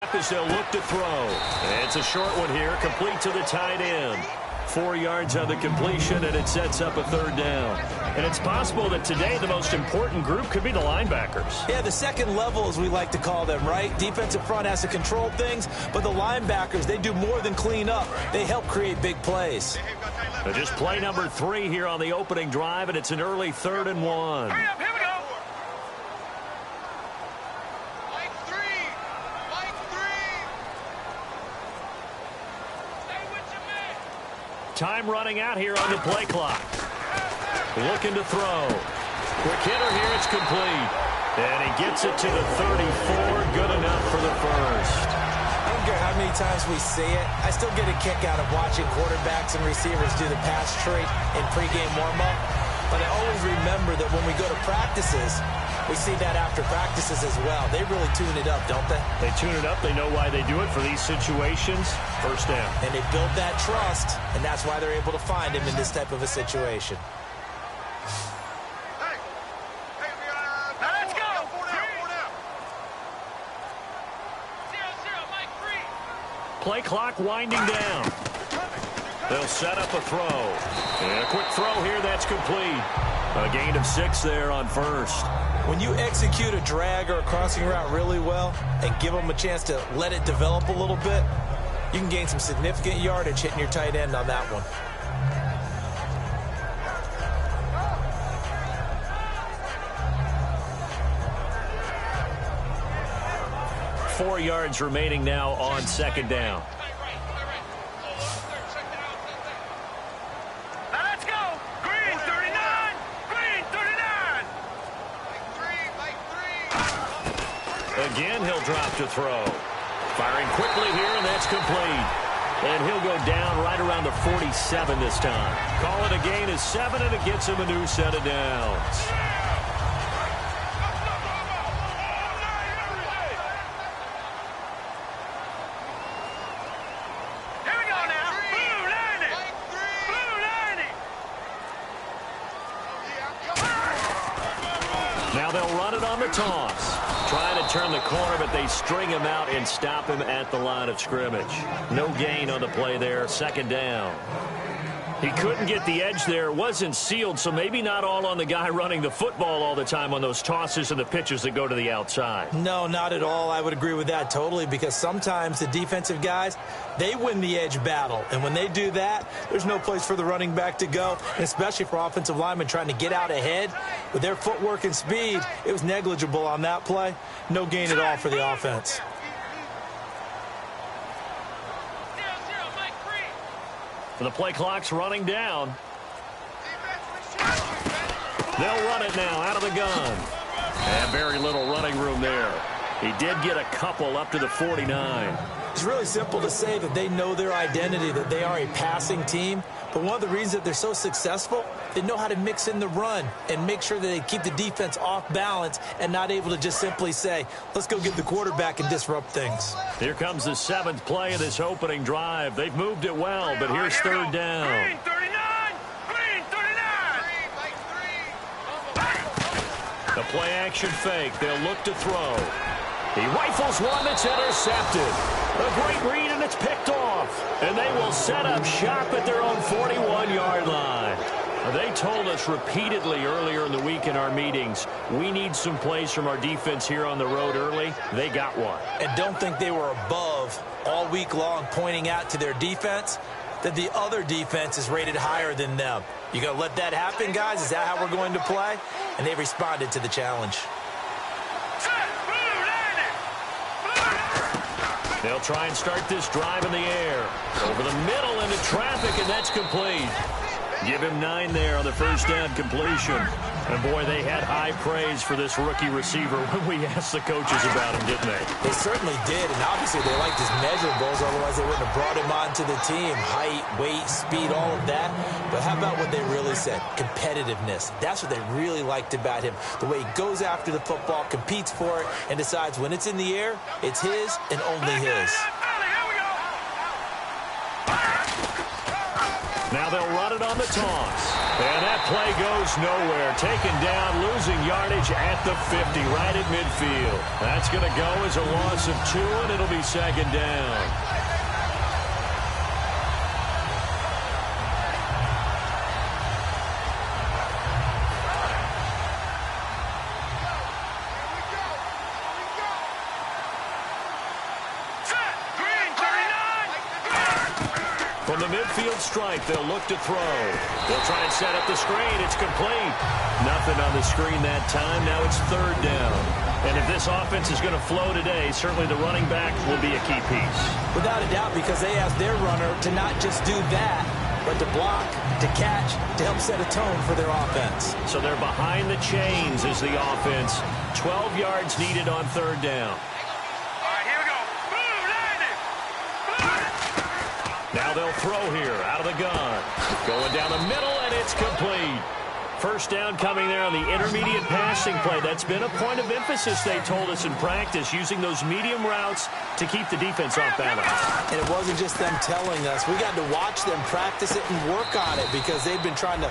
snap as they'll look to throw. It's a short one here, complete to the tight end. 4 yards on the completion, and it sets up a third down. And it's possible that today the most important group could be the linebackers. Yeah, the second level, as we like to call them, right? Defensive front has to control things, but the linebackers, they do more than clean up. They help create big plays. So just play number 3 here on the opening drive, and it's an early 3rd and 1. Hurry up, here we go. Time running out here on the play clock. Looking to throw. Quick hitter here, it's complete. And he gets it to the 34. Good enough for the first. I don't care how many times we see it. I still get a kick out of watching quarterbacks and receivers do the pass trait in pregame warm-up. But I always remember that when we go to practices, we see that after practices as well. They really tune it up, don't they? They tune it up. They know why they do it for these situations. First down. And they build that trust, and that's why they're able to find him in this type of a situation. Now let's go. 0-0, Mike, 3. Play clock winding down. They'll set up a throw. And a quick throw here, that's complete. A gain of 6 there on first. When you execute a drag or a crossing route really well and give them a chance to let it develop a little bit, you can gain some significant yardage hitting your tight end on that one. Four yards remaining now on second down. Now let's go. Green, 39. Green, 39. Again, he'll drop to throw. Firing quickly here, and that's complete. And he'll go down right around the 47 this time. Call it a gain of 7, and it gets him a new set of downs. Here we go now. Blue 90. Blue 90. Now they'll run it on the toss. Trying to turn the corner, but they string him out and stop him at the line of scrimmage. No gain on the play there, second down. He couldn't get the edge there, wasn't sealed, so maybe not all on the guy running the football all the time on those tosses and the pitches that go to the outside. No, not at all. I would agree with that totally, because sometimes the defensive guys, they win the edge battle. And when they do that, there's no place for the running back to go, and especially for offensive linemen trying to get out ahead. With their footwork and speed, it was negligible on that play. No gain at all for the offense. 0-0, Mike, 3. The play clock's running down. They'll run it now out of the gun. And very little running room there. He did get a couple up to the 49. It's really simple to say that they know their identity, that they are a passing team. But one of the reasons that they're so successful, they know how to mix in the run and make sure that they keep the defense off balance and not able to just simply say, let's go get the quarterback and disrupt things. Here comes the 7th play of this opening drive. They've moved it well, but here's third down. Green, 39. Green, 39. The play action fake. They'll look to throw. He rifles one that's intercepted. A great read, and it's picked off. And they will set up shop at their own 41-yard line. They told us repeatedly earlier in the week in our meetings, we need some plays from our defense here on the road early. They got one. And don't think they were above all week long pointing out to their defense that the other defense is rated higher than them. You going to let that happen, guys? Is that how we're going to play? And they responded to the challenge. They'll try and start this drive in the air. Over the middle into traffic, and that's complete. Give him 9 there on the first down completion. And, boy, they had high praise for this rookie receiver when we asked the coaches about him, didn't they? They certainly did, and obviously they liked his measurables, otherwise they wouldn't have brought him onto the team. Height, weight, speed, all of that. But how about what they really said? Competitiveness. That's what they really liked about him. The way he goes after the football, competes for it, and decides when it's in the air, it's his and only his. Now they'll run it on the toss. And that play goes nowhere. Taken down, losing yardage at the 50, right at midfield. That's going to go as a loss of 2, and it'll be second down. From the midfield stripe, they'll look to throw. They'll try and set up the screen. It's complete. Nothing on the screen that time. Now it's third down. And if this offense is going to flow today, certainly the running back will be a key piece. Without a doubt, because they asked their runner to not just do that, but to block, to catch, to help set a tone for their offense. So they're behind the chains as the offense. 12 yards needed on third down. Now they'll throw here out of the gun. Going down the middle, and it's complete. First down coming there on the intermediate passing play. That's been a point of emphasis, they told us in practice, using those medium routes to keep the defense off balance. And it wasn't just them telling us. We got to watch them practice it and work on it because they've been trying to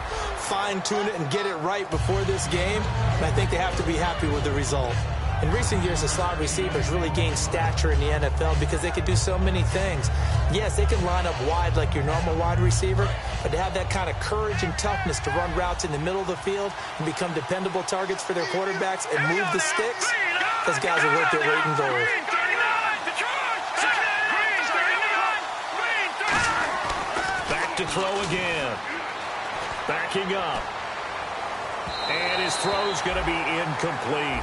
fine-tune it and get it right before this game. And I think they have to be happy with the result. In recent years, the slot receivers really gained stature in the NFL because they could do so many things. Yes, they can line up wide like your normal wide receiver, but to have that kind of courage and toughness to run routes in the middle of the field and become dependable targets for their quarterbacks and move the sticks, those guys are worth their weight in gold. Back to throw again. Backing up. And his throw's going to be incomplete.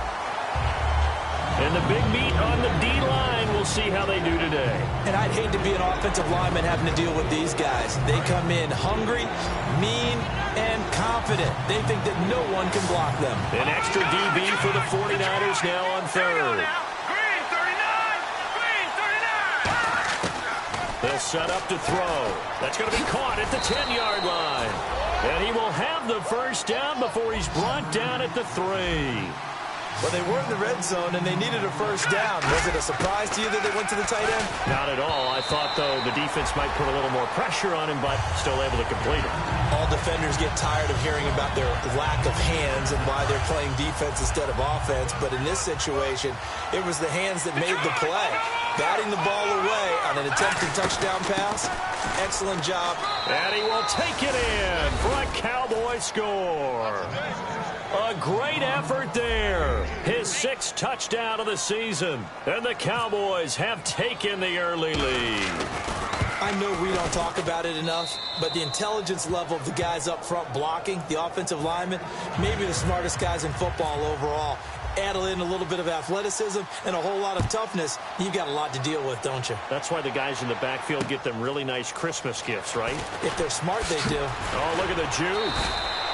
And the big meat on the D-line, we'll see how they do today. And I'd hate to be an offensive lineman having to deal with these guys. They come in hungry, mean, and confident. They think that no one can block them. An extra DB for the 49ers now on third. They'll set up to throw. That's going to be caught at the 10-yard line. And he will have the first down before he's brought down at the 3. Well, they were in the red zone, and they needed a first down. Was it a surprise to you that they went to the tight end? Not at all. I thought, though, the defense might put a little more pressure on him, but still able to complete it. All defenders get tired of hearing about their lack of hands and why they're playing defense instead of offense. But in this situation, it was the hands that made the play. Batting the ball away on an attempted touchdown pass. Excellent job. And he will take it in for a Cowboy score. A great effort there. His 6th touchdown of the season. And the Cowboys have taken the early lead. I know we don't talk about it enough, but the intelligence level of the guys up front blocking, the offensive linemen, maybe the smartest guys in football overall. Add in a little bit of athleticism and a whole lot of toughness, you've got a lot to deal with, don't you? That's why the guys in the backfield get them really nice Christmas gifts, right? If they're smart, they do. Oh, look at the juke.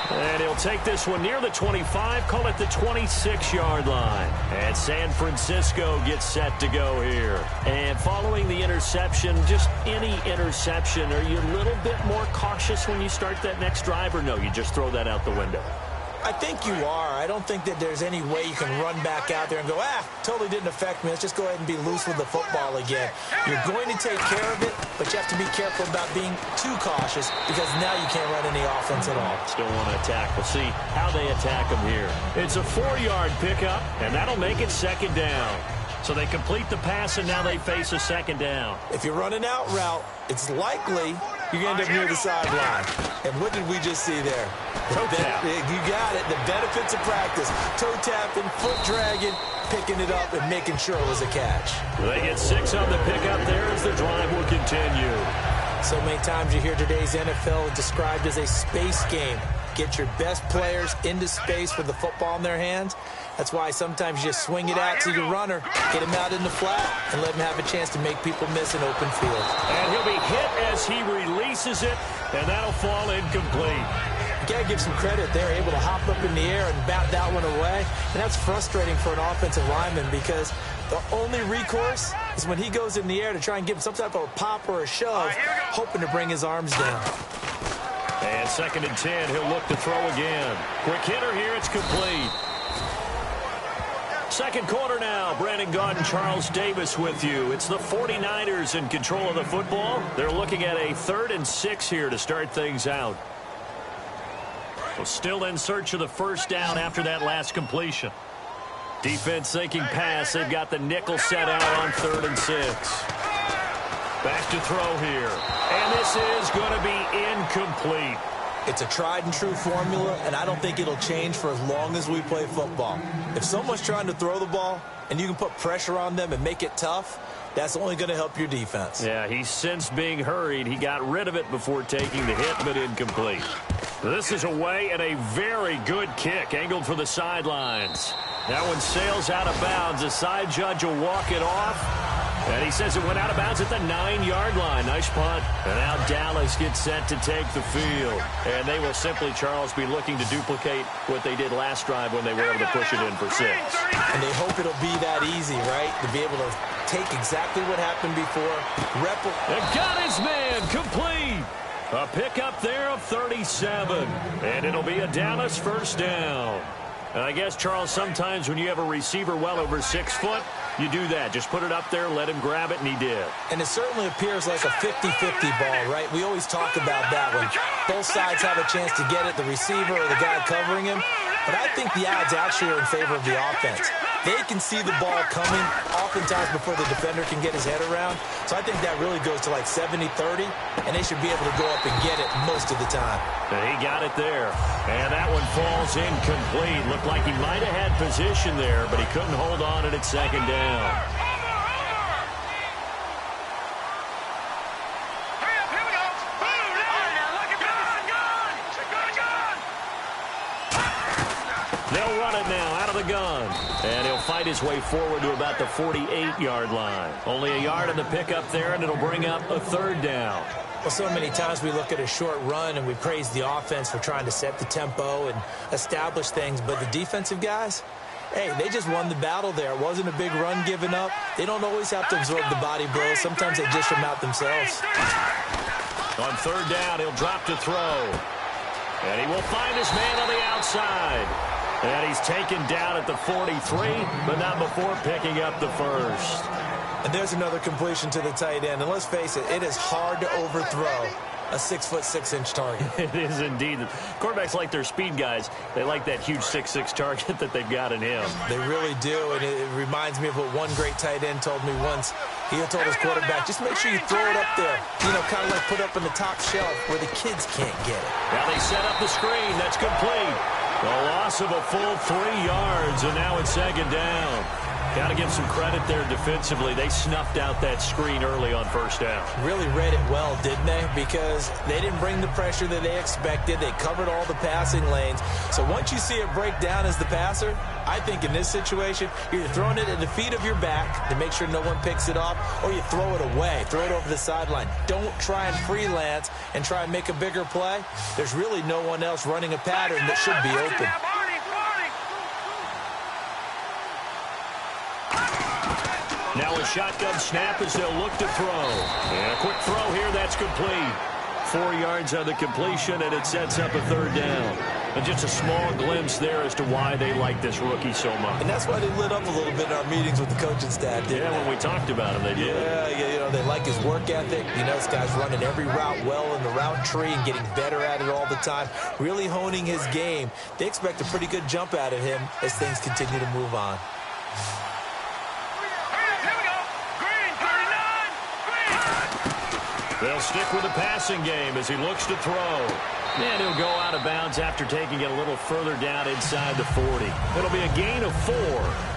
And he'll take this one near the 25, call it the 26-yard line. And San Francisco gets set to go here. And following the interception, just any interception, are you a little bit more cautious when you start that next drive, or no, you just throw that out the window? I think you are. I don't think that there's any way you can run back out there and go, totally didn't affect me. Let's just go ahead and be loose with the football again. You're going to take care of it, but you have to be careful about being too cautious because now you can't run any offense at all. Still want to attack. We'll see how they attack them here. It's a 4-yard pickup, and that'll make it second down. So they complete the pass, and now they face a second down. If you're running out route, it's likely you're going to end up near the sideline. And what did we just see there? Toe tap. You got it. The benefits of practice. Toe tapping, foot dragging, picking it up, and making sure it was a catch. They get 6 on the pickup there as the drive will continue. So many times you hear today's NFL described as a space game. Get your best players into space with the football in their hands. That's why sometimes you just swing it out to your runner, get him out in the flat, and let him have a chance to make people miss an open field. And he'll be hit as he releases it, and that'll fall incomplete. You got to give some credit. They're able to hop up in the air and bat that one away. And that's frustrating for an offensive lineman because the only recourse is when he goes in the air to try and give him some type of a pop or a shove, hoping to bring his arms down. And 2nd and 10, he'll look to throw again. Quick hitter here, it's complete. Second quarter now. Brandon Gaudin and Charles Davis with you. It's the 49ers in control of the football. They're looking at a 3rd and 6 here to start things out. Well, still in search of the first down after that last completion. Defense thinking pass. They've got the nickel set out on 3rd and 6. Back to throw here. And this is going to be incomplete. It's a tried-and-true formula, and I don't think it'll change for as long as we play football. If someone's trying to throw the ball and you can put pressure on them and make it tough, that's only going to help your defense. Yeah, he's since being hurried. He got rid of it before taking the hit, but incomplete. This is away and a very good kick, angled for the sidelines. That one sails out of bounds. The side judge will walk it off. And he says it went out of bounds at the 9-yard line. Nice punt. And now Dallas gets set to take the field. And they will simply, Charles, be looking to duplicate what they did last drive when they were able to push it in for 6. And they hope it'll be that easy, right? To be able to take exactly what happened before. And got his man complete. A pickup there of 37. And it'll be a Dallas first down. And I guess, Charles, sometimes when you have a receiver well over 6 foot, you do that. Just put it up there, let him grab it, and he did. And it certainly appears like a 50-50 ball, right? We always talk about that when both sides have a chance to get it, the receiver or the guy covering him. But I think the odds actually are in favor of the offense. They can see the ball coming oftentimes before the defender can get his head around. So I think that really goes to like 70-30, and they should be able to go up and get it most of the time. And he got it there. And that one falls incomplete. Looked like he might have had position there, but he couldn't hold on at second down. They'll run it now out of the gun. And he'll fight his way forward to about the 48-yard line. Only a yard on the pickup there, and it'll bring up a 3rd down. Well, so many times we look at a short run and we praise the offense for trying to set the tempo and establish things. But the defensive guys, hey, they just won the battle there. It wasn't a big run given up. They don't always have to absorb the body blows. Sometimes they dish them out themselves. On 3rd down, he'll drop to throw. And he will find his man on the outside. And he's taken down at the 43, but not before picking up the first. And there's another completion to the tight end. And let's face it, it is hard to overthrow a 6'6" target. It is indeed. Quarterbacks like their speed guys. They like that huge 6'6" target that they've got in him. They really do, and it reminds me of what one great tight end told me once. He had told his quarterback, just make sure you throw it up there. You know, kind of like put up in the top shelf where the kids can't get it. Now they set up the screen. That's complete. A loss of a full 3 yards, and now it's second down. Got to give some credit there defensively. They snuffed out that screen early on first down. Really read it well, didn't they? Because they didn't bring the pressure that they expected. They covered all the passing lanes. So once you see it break down as the passer, I think in this situation, you're throwing it at the feet of your back to make sure no one picks it off, or you throw it away, throw it over the sideline. Don't try and freelance and try and make a bigger play. There's really no one else running a pattern that should be open. Now a shotgun snap as they'll look to throw. And a quick throw here, that's complete. 4 yards on the completion, and it sets up a 3rd down. And just a small glimpse there as to why they like this rookie so much. And that's why they lit up a little bit in our meetings with the coaching staff, didn't they? When we talked about him, they did. Yeah, you know, they like his work ethic. You know, this guy's running every route well in the route tree and getting better at it all the time, really honing his game. They expect a pretty good jump out of him as things continue to move on. They'll stick with the passing game as he looks to throw. And he'll go out of bounds after taking it a little further down inside the 40. It'll be a gain of 4,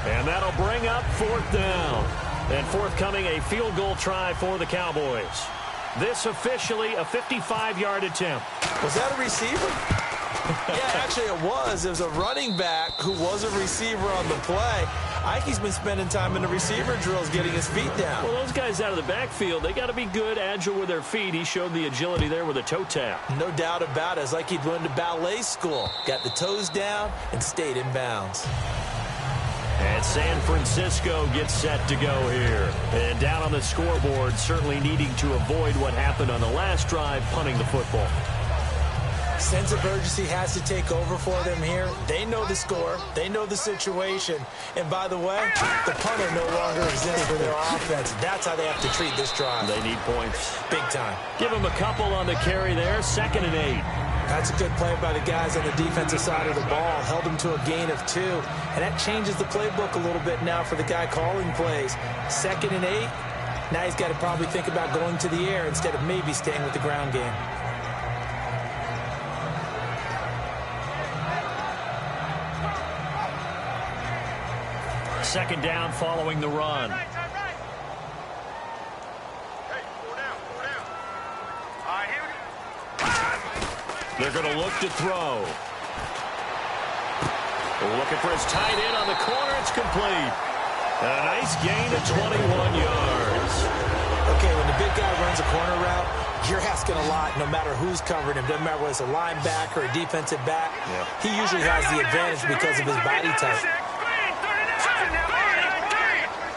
and that'll bring up 4th down. And forthcoming, a field goal try for the Cowboys. This officially a 55-yard attempt. Was that a receiver? Yeah, actually it was. It was a running back who was a receiver on the play. Ike's been spending time in the receiver drills getting his feet down. Well, those guys out of the backfield, they got to be good, agile with their feet. He showed the agility there with a toe tap. No doubt about it. It's like he'd went to ballet school. Got the toes down and stayed in bounds. And San Francisco gets set to go here. And down on the scoreboard, certainly needing to avoid what happened on the last drive, punting the football. Sense of urgency has to take over for them here. They know the score. They know the situation. And by the way, the punter no longer exists for their offense. That's how they have to treat this drive. They need points. Big time. Give them a couple on the carry there. 2nd and 8. That's a good play by the guys on the defensive side of the ball. Held them to a gain of 2. And that changes the playbook a little bit now for the guy calling plays. 2nd and 8. Now he's got to probably think about going to the air instead of maybe staying with the ground game. Second down following the run. They're going to look to throw. Looking for his tight end on the corner. It's complete. And a nice gain of 21 yards. Okay, when the big guy runs a corner route, you're asking a lot no matter who's covering him. Doesn't matter whether it's a linebacker or a defensive back. Yeah. He usually has the advantage because of his body type.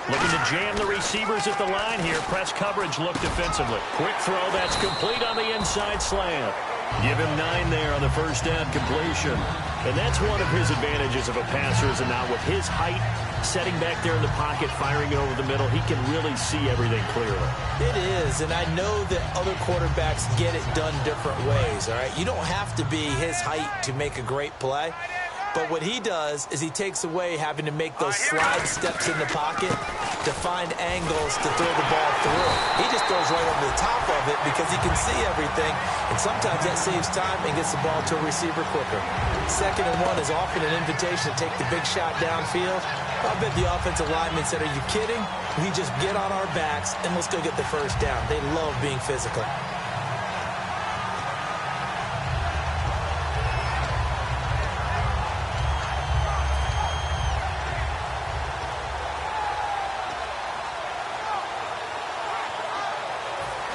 Looking to jam the receivers at the line here. Press coverage look defensively. Quick throw. That's complete on the inside slant. Give him 9 there on the first down completion. And that's one of his advantages of a passer, is now with his height, setting back there in the pocket, firing it over the middle, he can really see everything clearly. It is, and I know that other quarterbacks get it done different ways, all right? You don't have to be his height to make a great play. But what he does is he takes away having to make those slide steps in the pocket to find angles to throw the ball through. He just throws right over the top of it because he can see everything, and sometimes that saves time and gets the ball to a receiver quicker. 2nd and 1 is often an invitation to take the big shot downfield. I bet the offensive lineman said, "Are you kidding? We just get on our backs and let's go get the first down." They love being physical.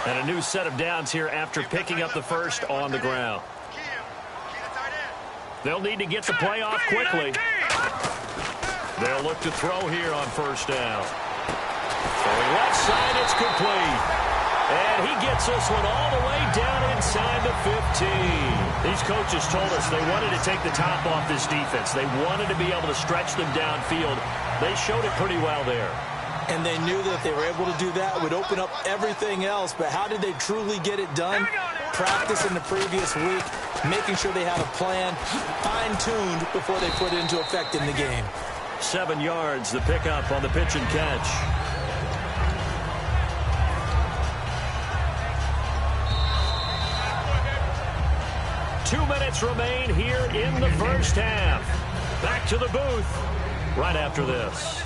And a new set of downs here after picking up the first on the ground. They'll need to get the play off quickly. They'll look to throw here on first down. Going left side, it's complete. And he gets this one all the way down inside the 15. These coaches told us they wanted to take the top off this defense. They wanted to be able to stretch them downfield. They showed it pretty well there. And they knew that if they were able to do that, it would open up everything else. But how did they truly get it done? Practice in the previous week, making sure they had a plan, fine-tuned before they put it into effect in the game. 7 yards, the pickup on the pitch and catch. Two minutes remain here in the first half. Back to the booth right after this.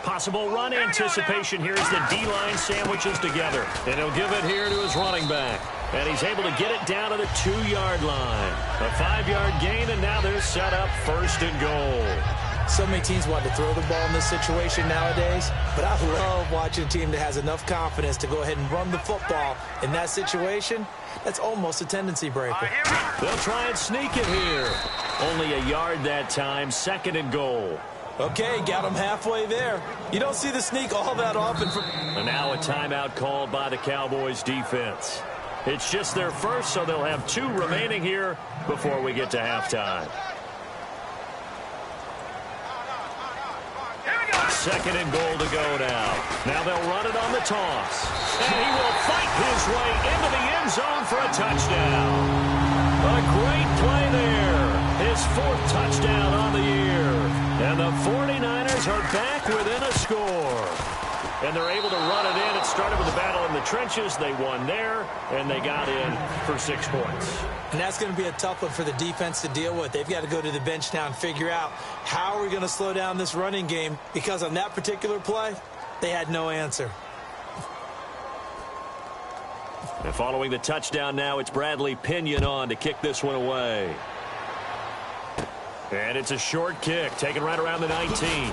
Possible run anticipation here as the D-line sandwiches together. And he'll give it here to his running back. And he's able to get it down to the 2-yard line. A 5-yard gain, and now they're set up 1st and goal. So many teams want to throw the ball in this situation nowadays, but I love watching a team that has enough confidence to go ahead and run the football in that situation. That's almost a tendency breaker. They'll try and sneak it here. Only a yard that time, 2nd and goal. Okay, got him halfway there. You don't see the sneak all that often. And now a timeout called by the Cowboys defense. It's just their first, so they'll have 2 remaining here before we get to halftime. 2nd and goal to go now. Now they'll run it on the toss. And he will fight his way into the end zone for a touchdown. A great play there. His 4th touchdown on the year. And the 49ers are back within a score. And they're able to run it in. It started with a battle in the trenches. They won there, and they got in for 6 points. And that's going to be a tough one for the defense to deal with. They've got to go to the bench now and figure out how are we going to slow down this running game, because on that particular play, they had no answer. And following the touchdown now, it's Bradley Pinion on to kick this one away. And it's a short kick, taken right around the 19.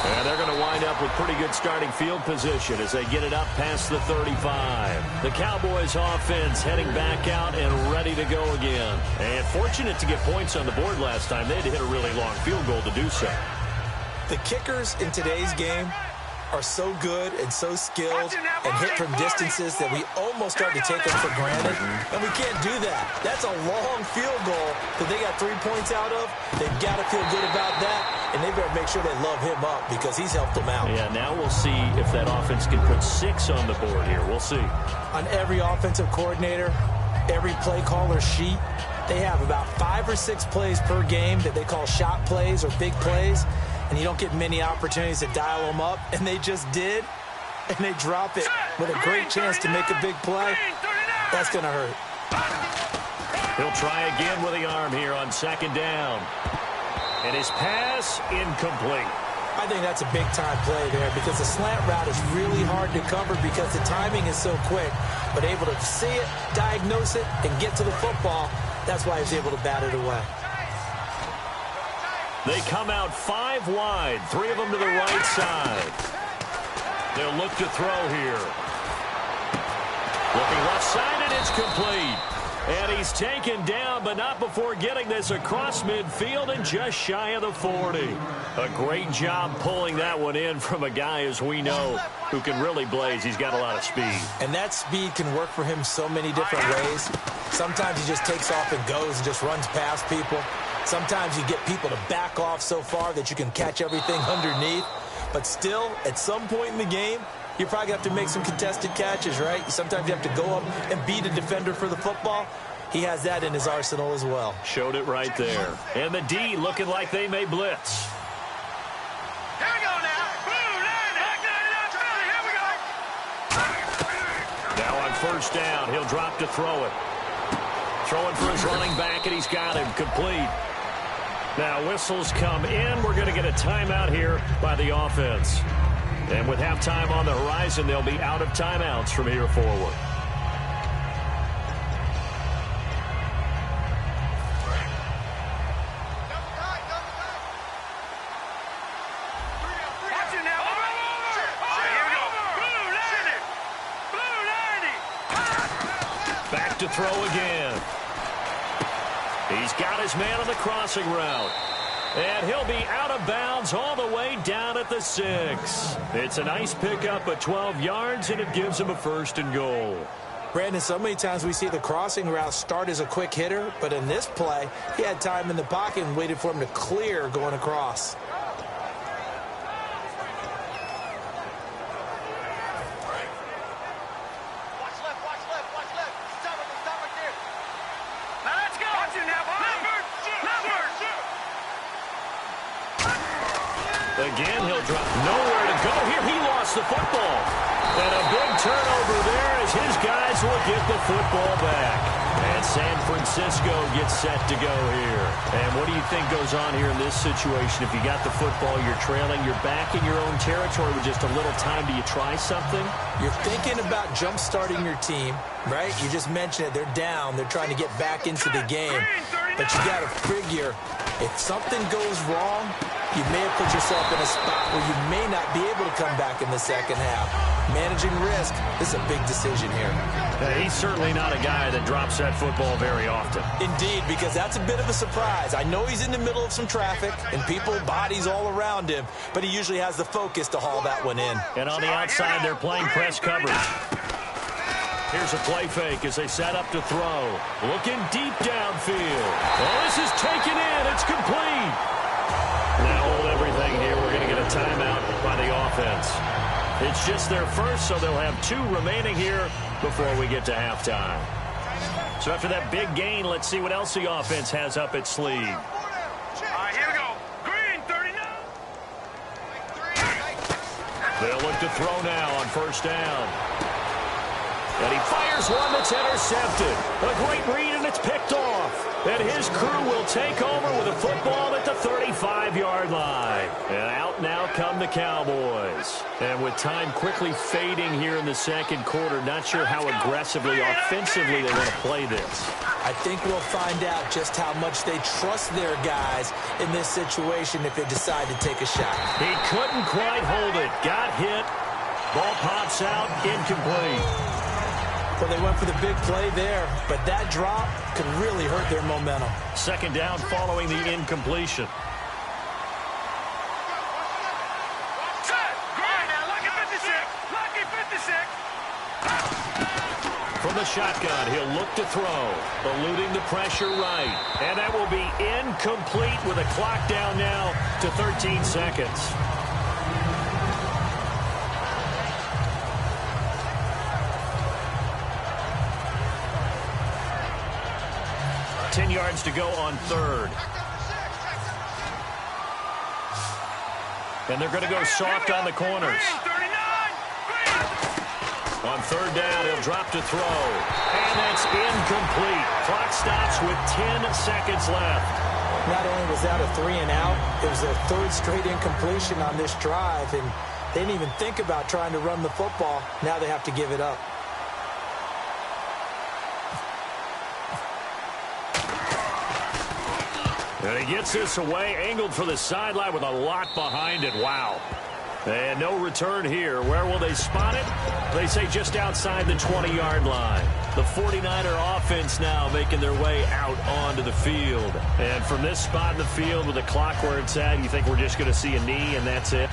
And they're going to wind up with pretty good starting field position as they get it up past the 35. The Cowboys offense heading back out and ready to go again. And fortunate to get points on the board last time. They had to hit a really long field goal to do so. The kickers in today's game are so good and so skilled and hit from distances that we almost start to take them for granted, and we can't do that. That's a long field goal that they got 3 points out of. They've got to feel good about that, and they better make sure they love him up because he's helped them out. Yeah, now we'll see if that offense can put 6 on the board here. We'll see. On every offensive coordinator, every play caller sheet, they have about 5 or 6 plays per game that they call shot plays or big plays, and you don't get many opportunities to dial them up, and they just did, and they drop it with a great chance to make a big play. That's going to hurt. He'll try again with the arm here on 2nd down. And his pass incomplete. I think that's a big-time play there because the slant route is really hard to cover because the timing is so quick, but able to see it, diagnose it, and get to the football, that's why he's able to bat it away. They come out 5 wide, 3 of them to the right side. They'll look to throw here. Looking left side, and it's complete. And he's taken down, but not before getting this across midfield and just shy of the 40. A great job pulling that one in from a guy, as we know, who can really blaze. He's got a lot of speed. And that speed can work for him so many different ways. Sometimes he just takes off and goes and just runs past people. Sometimes you get people to back off so far that you can catch everything underneath. But still, at some point in the game, you're probably going to have to make some contested catches, right? Sometimes you have to go up and beat a defender for the football. He has that in his arsenal as well. Showed it right there. And the D looking like they may blitz. Here we go now. Boom, here we go. Now on 1st down, he'll drop to throw it. Throwing for his running back, and he's got him complete. Now whistles come in. We're going to get a timeout here by the offense. And with halftime on the horizon, they'll be out of timeouts from here forward. Back to throw again. He's got his man on the crossing route. And he'll be out of bounds all the way down at the 6. It's a nice pickup of 12 yards, and it gives him a 1st and goal. Brandon, so many times we see the crossing route start as a quick hitter, but in this play, he had time in the pocket and waited for him to clear going across. Again, he'll drop. Nowhere to go here. He lost the football. And a big turnover there as his guys will get the football back. And San Francisco gets set to go here. And what do you think goes on here in this situation? If you got the football, you're trailing, you're back in your own territory with just a little time. Do you try something? You're thinking about jump-starting your team, right? You just mentioned it. They're down. They're trying to get back into the game. But you got to figure, if something goes wrong, you may have put yourself in a spot where you may not be able to come back in the second half. Managing risk is a big decision here. He's certainly not a guy that drops that football very often. Indeed, because that's a bit of a surprise. I know he's in the middle of some traffic and people, bodies all around him, but he usually has the focus to haul that one in. And on the outside, they're playing press coverage. Here's a play fake as they set up to throw. Looking deep downfield. Oh, this is taken in. It's complete. Now hold everything here. We're going to get a timeout by the offense. It's just their first, so they'll have 2 remaining here before we get to halftime. So after that big gain, let's see what else the offense has up its sleeve. All right, here we go. Green, 39. They'll look to throw now on 1st down. And he fires one that's intercepted. A great read, and it's picked off. And his crew will take over with a football at the 35-yard line. And out now come the Cowboys. And with time quickly fading here in the second quarter, not sure how aggressively, offensively they want to play this. I think we'll find out just how much they trust their guys in this situation if they decide to take a shot. He couldn't quite hold it. Got hit. Ball pops out. Incomplete. Well, they went for the big play there, but that drop could really hurt their momentum. 2nd down following the incompletion. Set. Green, now look from the shotgun. He'll look to throw, eluding the pressure right. And that will be incomplete with a clock down now to 13 seconds. Yards to go on third. And they're going to go soft on the corners. On third down, he'll drop to throw. And that's incomplete. Clock stops with 10 seconds left. Not only was that a 3 and out, it was their third straight incompletion on this drive, and they didn't even think about trying to run the football. Now they have to give it up. And he gets this away, angled for the sideline with a lot behind it. Wow. And no return here. Where will they spot it? They say just outside the 20-yard line. The 49er offense now making their way out onto the field. And from this spot in the field with the clock where it's at, you think we're just going to see a knee and that's it?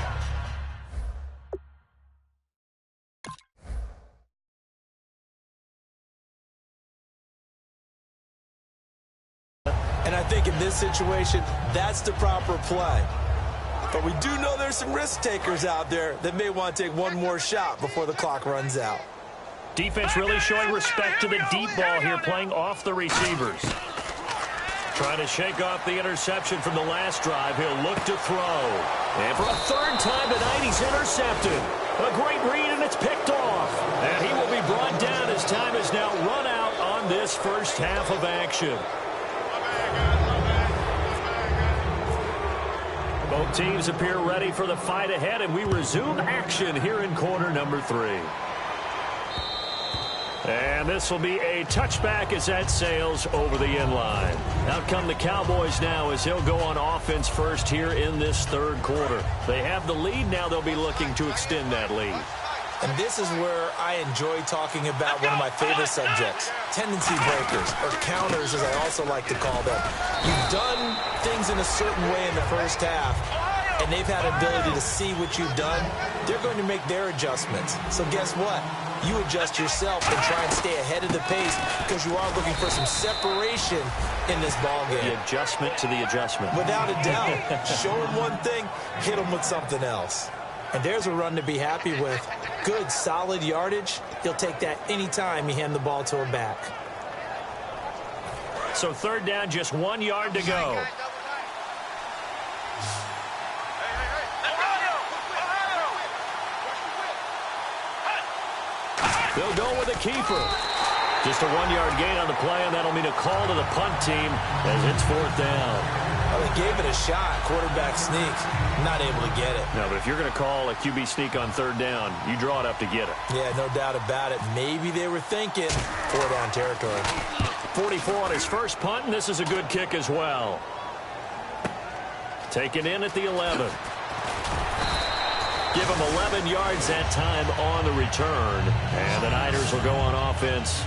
And I think in this situation, that's the proper play. But we do know there's some risk takers out there that may want to take one more shot before the clock runs out. Defense really showing respect to the deep ball here, playing off the receivers. Trying to shake off the interception from the last drive. He'll look to throw. And for a third time tonight, he's intercepted. A great read, and it's picked off. And he will be brought down as time is now run out on this first half of action. Both teams appear ready for the fight ahead, and we resume action here in quarter number 3. And this will be a touchback as that sails over the end line. Out come the Cowboys now as he'll go on offense first here in this third quarter. They have the lead. Now they'll be looking to extend that lead. And this is where I enjoy talking about one of my favorite subjects, tendency breakers, or counters as I also like to call them. You've done things in a certain way in the first half, and they've had ability to see what you've done. They're going to make their adjustments. So guess what? You adjust yourself and try and stay ahead of the pace because you are looking for some separation in this ballgame. The adjustment to the adjustment. Without a doubt. Show them one thing, hit them with something else. And there's a run to be happy with. Good, solid yardage. He'll take that anytime you hand the ball to a back. So third down, just 1 yard to go. They'll go with a keeper. Just a 1-yard gain on the play, and that'll mean a call to the punt team as it's fourth down. Well, they gave it a shot. Quarterback sneak. Not able to get it. No, but if you're going to call a QB sneak on third down, you draw it up to get it. Yeah, no doubt about it. Maybe they were thinking 4-down territory. 44 on his first punt, and this is a good kick as well. Taken in at the 11. Give him 11 yards that time on the return. And the Niners will go on offense,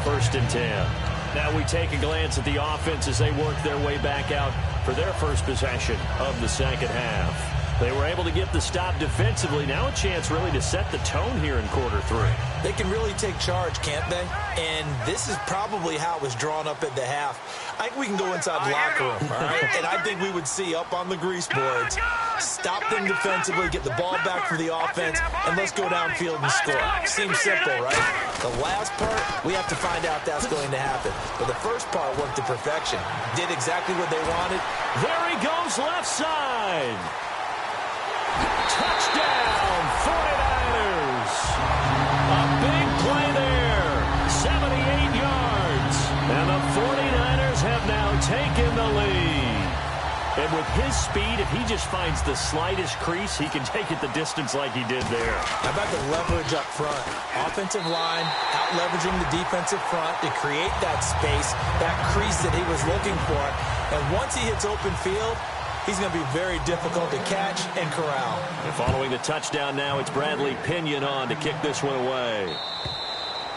1st and 10. Now we take a glance at the offense as they work their way back out for their first possession of the second half. They were able to get the stop defensively. Now a chance really to set the tone here in quarter 3. They can really take charge, can't they? And this is probably how it was drawn up at the half. I think we can go inside the locker room, all right? And I think we would see up on the grease boards, stop them defensively, get the ball back for the offense, and let's go downfield and score. Seems simple, right? The last part, we have to find out that's going to happen. But the first part worked to perfection. Did exactly what they wanted. There he goes, left side. Touchdown, 49ers. A big play there, 78 yards. And the 49ers have now taken the lead. And with his speed, if he just finds the slightest crease, he can take it the distance like he did there. How about the leverage up front? Offensive line out-leveraging the defensive front to create that space, that crease that he was looking for. And once he hits open field, he's going to be very difficult to catch and corral. And following the touchdown now, it's Bradley Pinion on to kick this one away.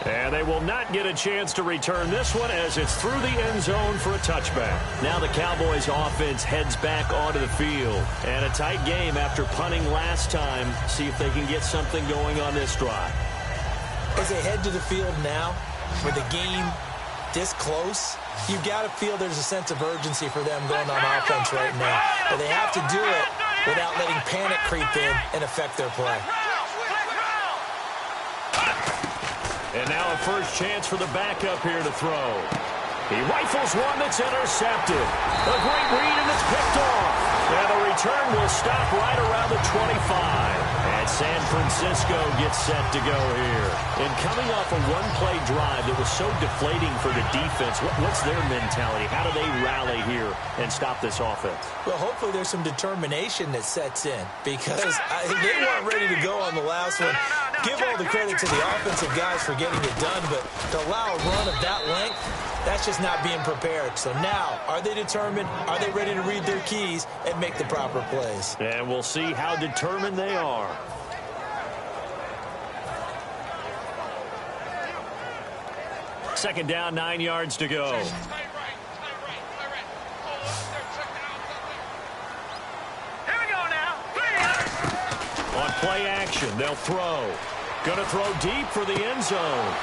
And they will not get a chance to return this one as it's through the end zone for a touchback. Now the Cowboys offense heads back onto the field. And a tight game after punting last time. See if they can get something going on this drive. As they head to the field now, with the game this close, you got to feel there's a sense of urgency for them going on offense right now. But they have to do it without letting panic creep in and affect their play. And now a first chance for the backup here to throw. He rifles one that's intercepted. A great read, and it's picked off. And the return will stop right around the 25. And San Francisco gets set to go here. And coming off a one-play drive that was so deflating for the defense, what's their mentality? How do they rally here and stop this offense? Well, hopefully there's some determination that sets in, because they weren't ready to go on the last one. Give all the credit to the offensive guys for getting it done, but to allow a run of that length, that's just not being prepared. So now, are they determined? Are they ready to read their keys and make the proper plays? And we'll see how determined they are. Second down, 9 yards to go. On play action, they'll throw. Gonna throw deep for the end zone.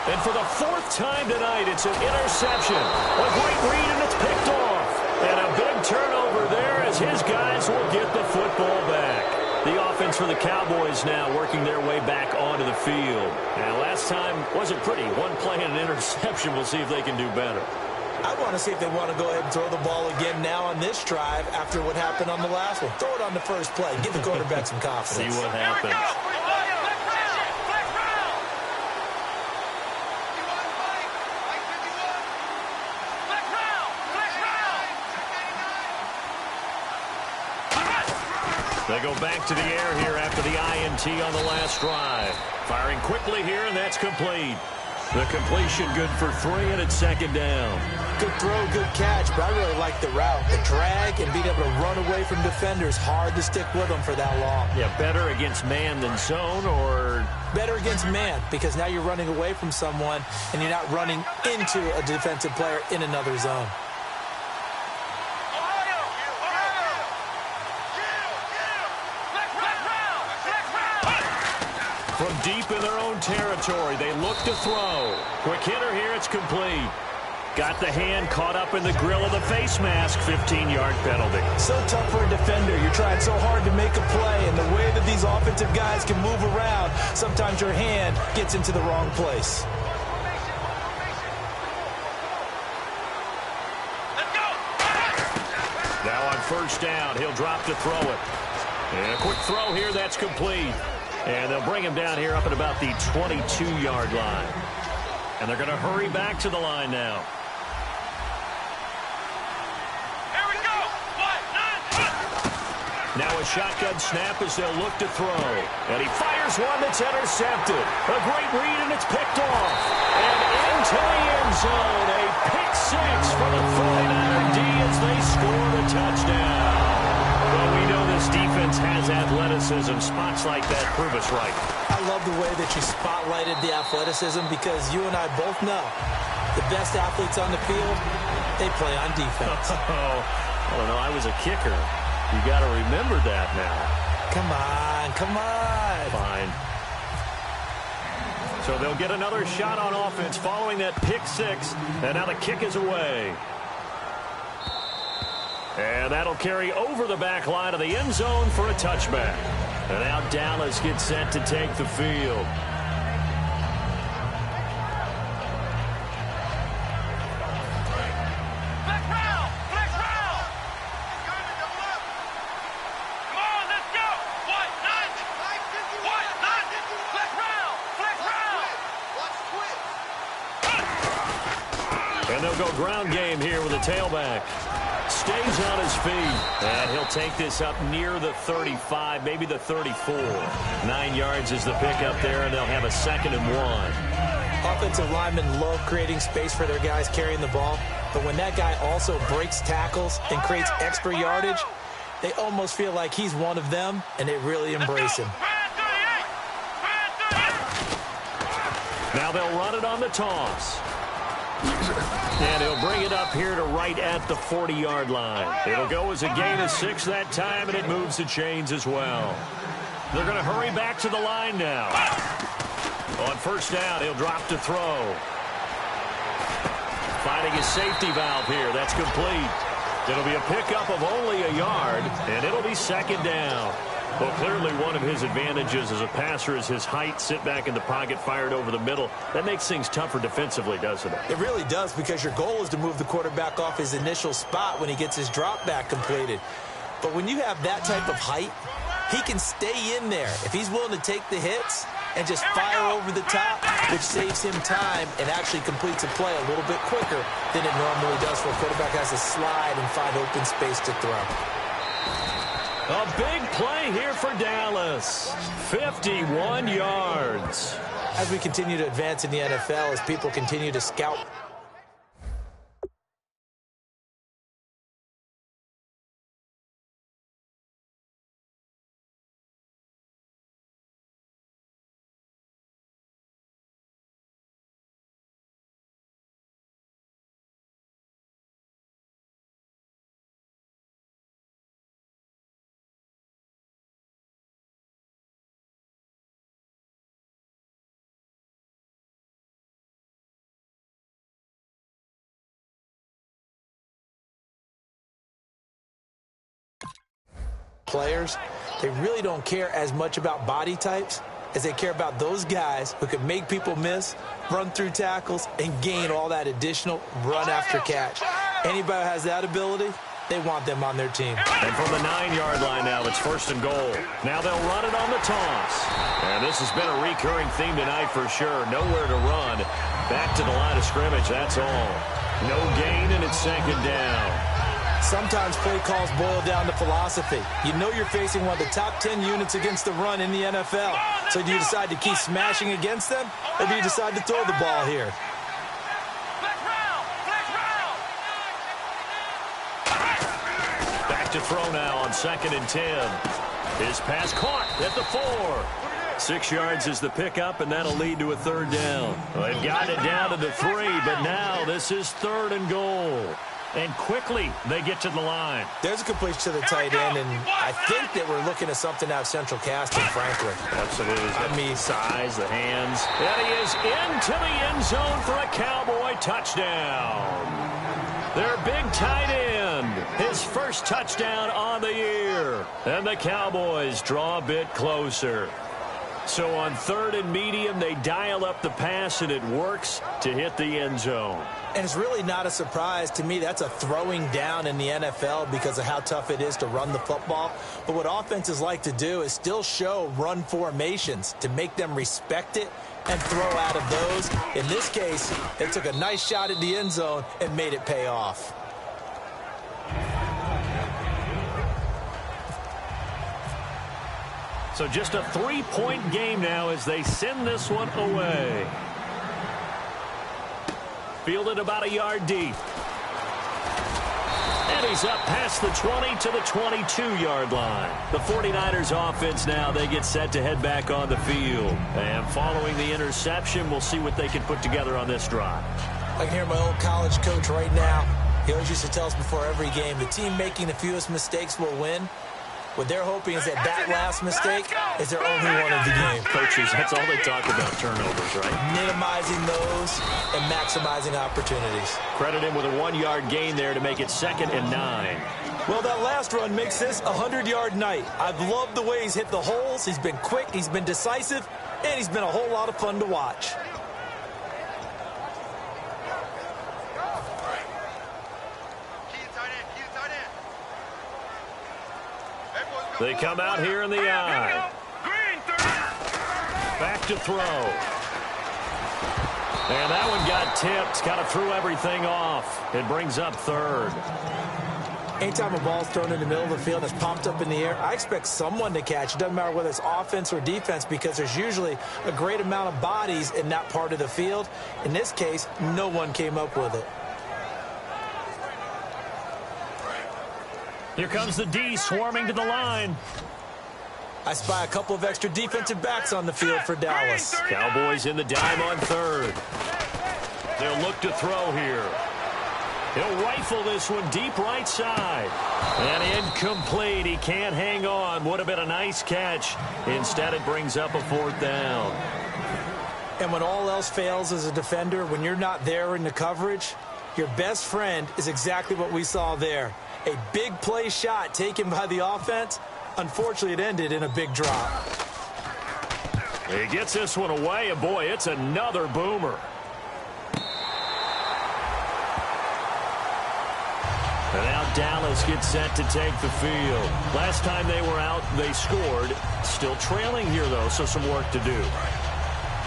And for the fourth time tonight, it's an interception. A great read, and it's picked off. And a big turnover there as his guys will get the football back. The offense for the Cowboys now working their way back onto the field. And last time wasn't pretty. One play and an interception. We'll see if they can do better. I want to see if they want to go ahead and throw the ball again now on this drive after what happened on the last one. Throw it on the first play. Give the quarterback some confidence. See what happens. They go back to the air here after the INT on the last drive. Firing quickly here, and that's complete. The completion good for 3, and it's second down. Good throw, good catch, but I really like the route. The drag and being able to run away from defenders, hard to stick with them for that long. Yeah, better against man than zone, or? Better against man, because now you're running away from someone, and you're not running into a defensive player in another zone. From deep in their own territory, they look to throw. Quick hitter here, it's complete. Got the hand caught up in the grill of the face mask, 15-yard penalty. So tough for a defender. You're trying so hard to make a play, and the way that these offensive guys can move around, sometimes your hand gets into the wrong place. Now on first down, he'll drop to throw it. And a quick throw here, that's complete. And they'll bring him down here up at about the 22-yard line. And they're going to hurry back to the line now. Here we go. Now a shotgun snap as they'll look to throw. And he fires one that's intercepted. A great read, and it's picked off. And into the end zone. A pick six for the 49er D as they score the touchdown. Well, we know this defense has athleticism. Spots like that prove us right. I love the way that you spotlighted the athleticism, because you and I both know the best athletes on the field, they play on defense. Oh, I don't know. I was a kicker. You got to remember that now. Come on, come on. Fine. So they'll get another shot on offense following that pick six. And now the kick is away. And that'll carry over the back line of the end zone for a touchback. And now Dallas gets set to take the field. Flex round. Come on, let's go. White, nine. Flex round. And they'll go ground game here with a tailback. Stays on his feet, and he'll take this up near the 35, maybe the 34. 9 yards is the pickup there, and they'll have a 2nd and 1. Offensive linemen love creating space for their guys carrying the ball, but when that guy also breaks tackles and creates extra yardage, they almost feel like he's one of them, and they really embrace him. Now they'll run it on the toss. And he'll bring it up here to right at the 40-yard line. It'll go as a gain of 6 that time, and it moves the chains as well. They're going to hurry back to the line now. On first down, he'll drop to throw. Finding his safety valve here. That's complete. It'll be a pickup of only a yard, and it'll be second down. Well, clearly one of his advantages as a passer is his height. Sit back in the pocket, fired over the middle. That makes things tougher defensively, doesn't it? It really does, because your goal is to move the quarterback off his initial spot when he gets his drop back completed. But when you have that type of height, he can stay in there. If he's willing to take the hits and just fire over the top, which saves him time and actually completes a play a little bit quicker than it normally does, where a quarterback has to slide and find open space to throw. A big play here for Dallas. 51 yards. As we continue to advance in the NFL, as people continue to scout players, they really don't care as much about body types as they care about those guys who can make people miss, run through tackles, and gain all that additional run after catch. Anybody who has that ability, they want them on their team. And from the 9-yard line now, it's first and goal. Now they'll run it on the toss. And this has been a recurring theme tonight for sure. Nowhere to run. Back to the line of scrimmage, that's all. No gain, and it's second down. Sometimes play calls boil down to philosophy. You know you're facing one of the top 10 units against the run in the NFL. So do you decide to keep smashing against them, or do you decide to throw the ball here? Back to throw now on 2nd and 10. His pass caught at the 4. 6 yards is the pickup, and that'll lead to a third down. Well, they've got it down to the 3, but now this is 3rd and goal. And quickly, they get to the line. There's a completion to the tight end, and I think that we're looking at something out of central casting, frankly. Absolutely. I mean, size, the hands. And he is into the end zone for a Cowboy touchdown. Their big tight end, his first touchdown on the year. And the Cowboys draw a bit closer. So on 3rd and medium, they dial up the pass, and it works to hit the end zone. And it's really not a surprise to me. That's a throwing down in the NFL because of how tough it is to run the football. But what offenses like to do is still show run formations to make them respect it and throw out of those. In this case, they took a nice shot at the end zone and made it pay off. So just a 3-point game now as they send this one away. Fielded about a yard deep. And he's up past the 20 to the 22-yard line. The 49ers offense now, they get set to head back on the field. And following the interception, we'll see what they can put together on this drive. I can hear my old college coach right now. He always used to tell us before every game, the team making the fewest mistakes will win. What they're hoping is that last mistake is their only one of the game. Coaches, that's all they talk about, turnovers, right? Minimizing those and maximizing opportunities. Credit him with a 1-yard gain there to make it 2nd and 9. Well, that last run makes this a 100-yard night. I've loved the way he's hit the holes. He's been quick, he's been decisive, and he's been a whole lot of fun to watch. They come out here in the eye. Back to throw. And that one got tipped. Kind of threw everything off. It brings up 3rd. Anytime a ball's thrown in the middle of the field and it's popped up in the air, I expect someone to catch. It doesn't matter whether it's offense or defense, because there's usually a great amount of bodies in that part of the field. In this case, no one came up with it. Here comes the D swarming to the line. I spy a couple of extra defensive backs on the field for Dallas. Cowboys in the dime on 3rd. They'll look to throw here. He'll rifle this one deep right side. And incomplete. He can't hang on. Would have been a nice catch. Instead, it brings up a 4th down. And when all else fails as a defender, when you're not there in the coverage, your best friend is exactly what we saw there. A big play shot taken by the offense. Unfortunately, it ended in a big drop. He gets this one away, and boy, it's another boomer. And now Dallas gets set to take the field. Last time they were out, they scored. Still trailing here, though, so some work to do.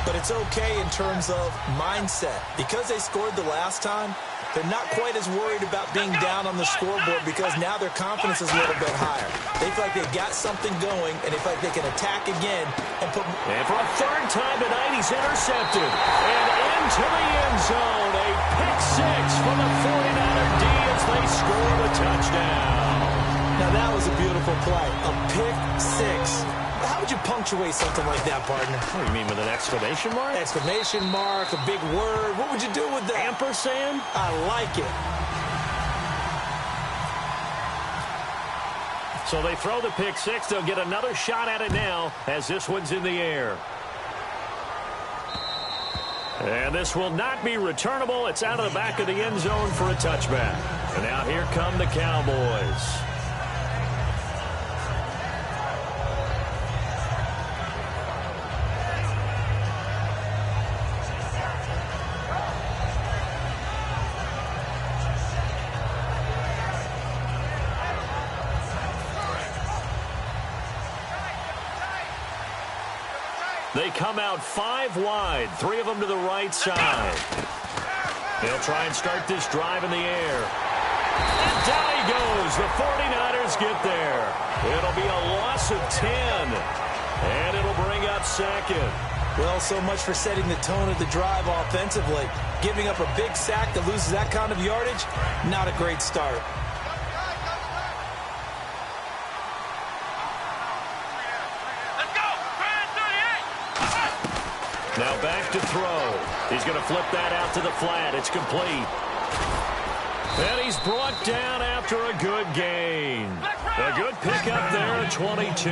But it's okay in terms of mindset. Because they scored the last time, they're not quite as worried about being down on the scoreboard because now their confidence is a little bit higher. They feel like they've got something going, and they feel like they can attack again and put... And for a third time tonight, he's intercepted. And into the end zone, a pick six for the 49er D as they score a touchdown. Now that was a beautiful play. A pick six. How would you punctuate something like that, partner? What do you mean, with an exclamation mark? Exclamation mark, a big word. What would you do with that? Ampersand? I like it. So they throw the pick six. They'll get another shot at it now as this one's in the air. And this will not be returnable. It's out of the back of the end zone for a touchback. And now here come the Cowboys. They come out 5 wide, 3 of them to the right side. They'll try and start this drive in the air. And down he goes. The 49ers get there. It'll be a loss of 10. And it'll bring up second. Well, so much for setting the tone of the drive offensively. Giving up a big sack that loses that kind of yardage, not a great start. Now back to throw. He's going to flip that out to the flat. It's complete. And he's brought down after a good gain. A good pickup there at 22.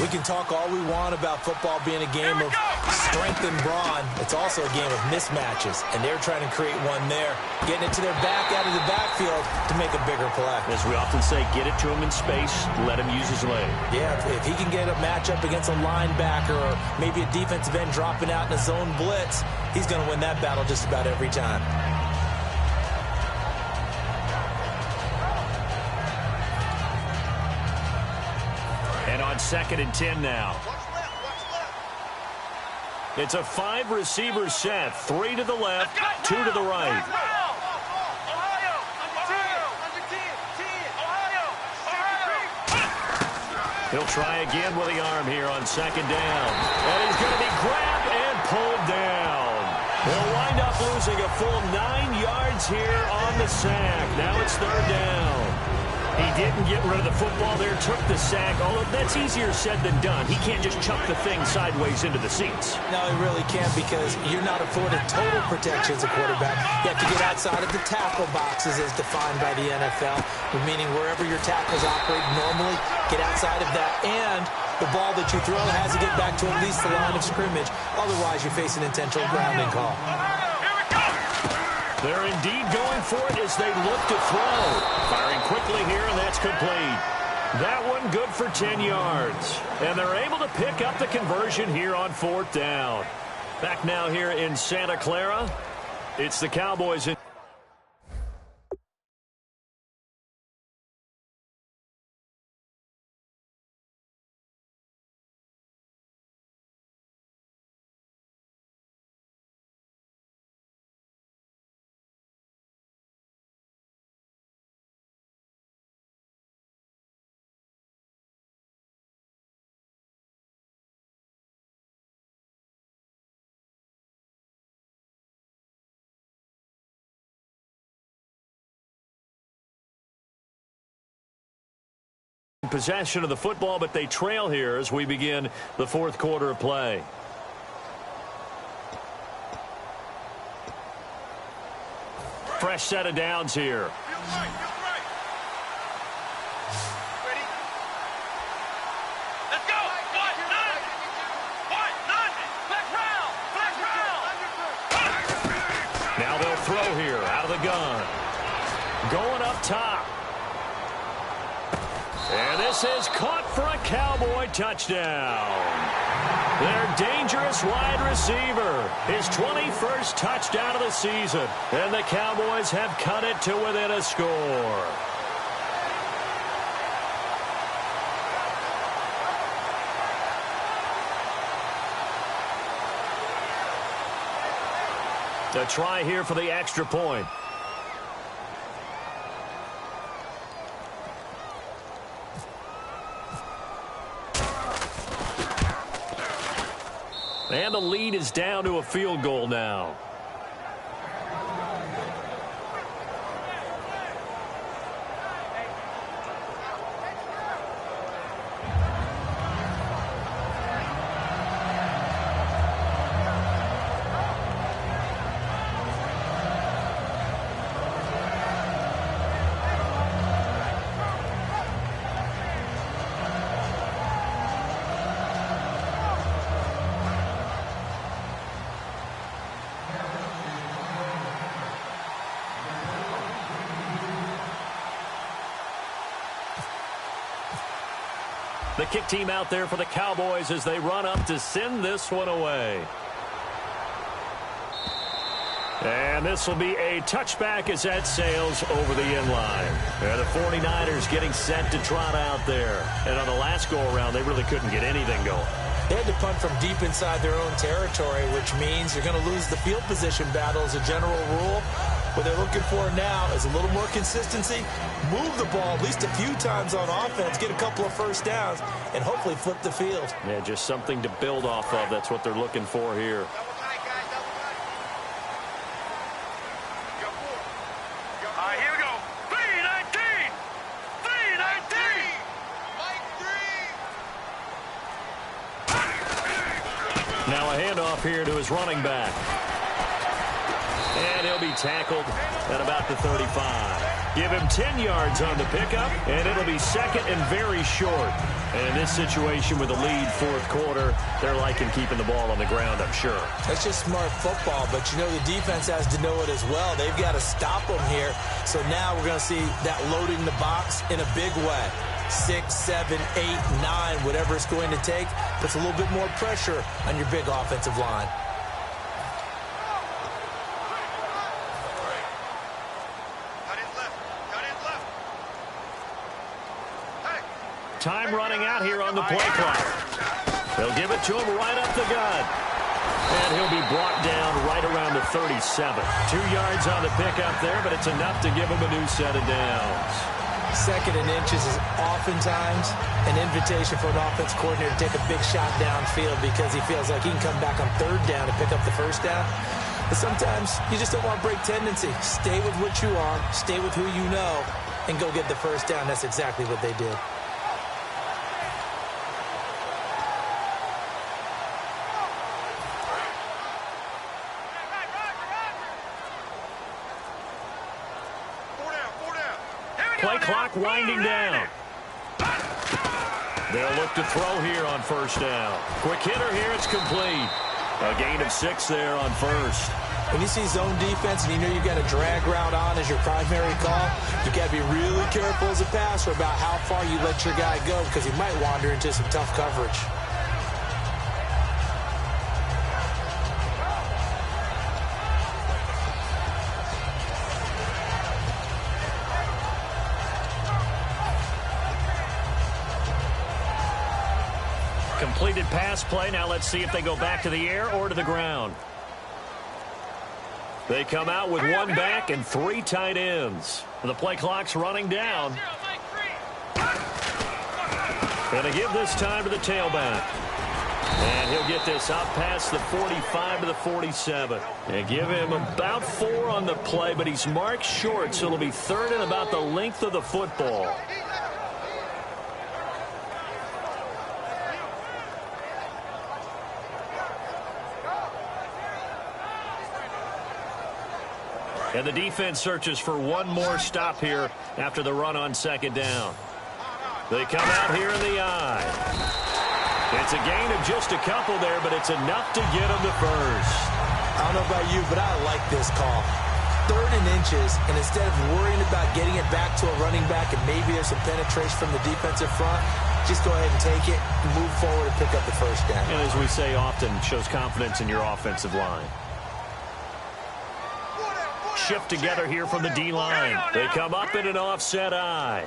We can talk all we want about football being a game of strength and brawn. It's also a game of mismatches, and they're trying to create one there, getting it to their back out of the backfield to make a bigger play. As we often say, get it to him in space, let him use his leg. Yeah, if he can get a matchup against a linebacker or maybe a defensive end dropping out in a zone blitz, he's going to win that battle just about every time. And on 2nd and 10 now. It's a 5-receiver set. 3 to the left, 2 to the right. He'll try again with the arm here on 2nd down. And he's going to be grabbed and pulled down. He'll wind up losing a full 9 yards here on the sack. Now it's 3rd down. He didn't get rid of the football there, took the sack, although that's easier said than done. He can't just chuck the thing sideways into the seats. No, he really can't because you're not afforded total protection as a quarterback. You have to get outside of the tackle boxes as defined by the NFL, meaning wherever your tackles operate normally, get outside of that. And the ball that you throw has to get back to at least the line of scrimmage. Otherwise, you face an intentional grounding call. They're indeed going for it as they look to throw. Firing quickly here, and that's complete. That one good for 10 yards. And they're able to pick up the conversion here on 4th down. Back now here in Santa Clara. It's the Cowboys in. Possession of the football, but they trail here as we begin the 4th quarter of play. Fresh set of downs here. throw here out of the gun. Going up top. And this is caught for a Cowboy touchdown. Their dangerous wide receiver, his 21st touchdown of the season. And the Cowboys have cut it to within a score. A try here for the extra point. And the lead is down to a field goal now. The kick team out there for the Cowboys as they run up to send this one away. And this will be a touchback as that sails over the end line. And the 49ers getting set to trot out there. And on the last go-around, they really couldn't get anything going. They had to punt from deep inside their own territory, which means you're going to lose the field position battle as a general rule. What they're looking for now is a little more consistency, move the ball at least a few times on offense, get a couple of first downs, and hopefully flip the field. Yeah, just something to build off of. That's what they're looking for here. Double tight, guys, double tight. All right, here we go. 3-19. 3-19. Mike 3. Now a handoff here to his running back. And he'll be tackled at about the 35. Give him 10 yards on the pickup, and it'll be second and very short. And in this situation with the lead fourth quarter, they're liking keeping the ball on the ground, I'm sure. That's just smart football, but you know the defense has to know it as well. They've got to stop them here. So now we're going to see that loading the box in a big way. 6, 7, 8, 9, whatever it's going to take, puts a little bit more pressure on your big offensive line. Time running out here on the play clock. They'll give it to him right up the gut. And he'll be brought down right around the 37. 2 yards on the pickup there, but it's enough to give him a new set of downs. Second and inches is oftentimes an invitation for an offense coordinator to take a big shot downfield because he feels like he can come back on third down and pick up the first down. But sometimes you just don't want to break tendency. Stay with what you are, stay with who you know, and go get the first down. That's exactly what they did. Play clock winding down. They'll look to throw here on first down. Quick hitter here, it's complete. A gain of 6 there on first. When you see zone defense and you know you've got a drag route on as your primary call, you've got to be really careful as a passer about how far you let your guy go because he might wander into some tough coverage. Completed pass play. Now let's see if they go back to the air or to the ground. They come out with one back and 3 tight ends. The play clock's running down. Going to give this time to the tailback. And he'll get this out past the 45 to the 47. And give him about 4 on the play, but he's marked short, so it'll be third and about the length of the football. And the defense searches for one more stop here after the run on second down. They come out here in the eye. It's a gain of just a couple there, but it's enough to get them to first. I don't know about you, but I like this call. 3rd and inches, and instead of worrying about getting it back to a running back and maybe there's some penetration from the defensive front, just go ahead and take it, move forward, and pick up the first down. And as we say often, shows confidence in your offensive line. Shift together here from the D-line. They come up in an offset eye.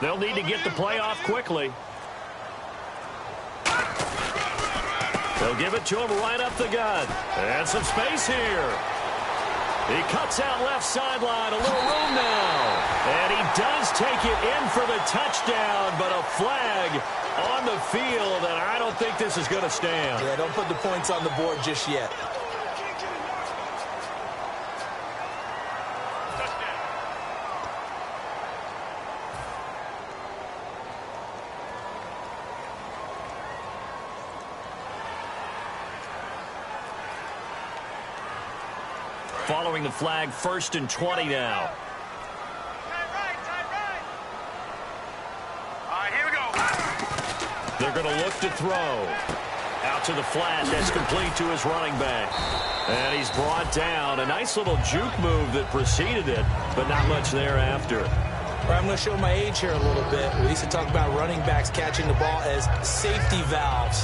They'll need to get the play off quickly. They'll give it to him right up the gut. And some space here. He cuts out left sideline, a little room now. And he does take it in for the touchdown, but a flag on the field, and I don't think this is going to stand. Yeah, don't put the points on the board just yet. Following the flag, 1st and 20 now. They're going to look to throw. Out to the flat. That's complete to his running back. And he's brought down. A nice little juke move that preceded it, but not much thereafter. I'm going to show my age here a little bit. We used to talk about running backs catching the ball as safety valves.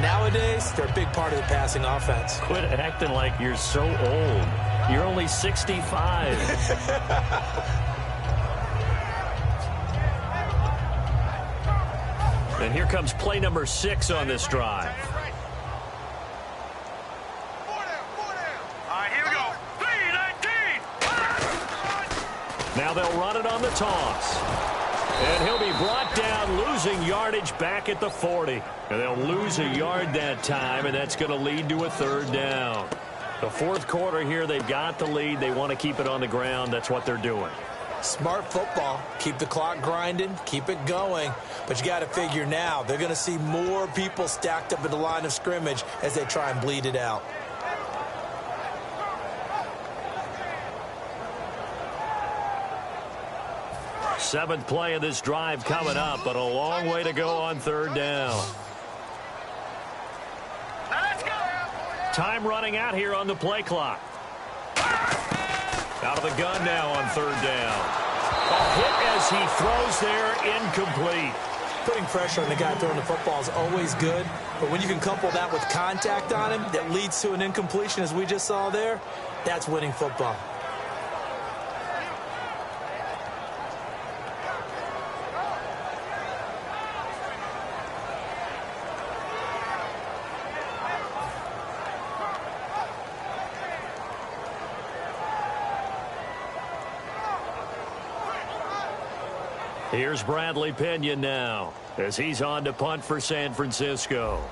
Nowadays, they're a big part of the passing offense. Quit acting like you're so old. You're only 65. And here comes play number 6 on this drive. All right, here we go. 3-19. Now they'll run it on the toss. And he'll be brought down, losing yardage back at the 40. And they'll lose a yard that time, and that's going to lead to a 3rd down. The 4th quarter here, they've got the lead. They want to keep it on the ground. That's what they're doing. Smart football. Keep the clock grinding. Keep it going. But you got to figure now, they're going to see more people stacked up at the line of scrimmage as they try and bleed it out. Seventh play of this drive coming up, but a long way to go on 3rd down. Time running out here on the play clock. Out of the gun now on 3rd down. A hit as he throws there, incomplete. Putting pressure on the guy throwing the football is always good, but when you can couple that with contact on him that leads to an incompletion, as we just saw there, that's winning football. Here's Bradley Pinion now as he's on to punt for San Francisco.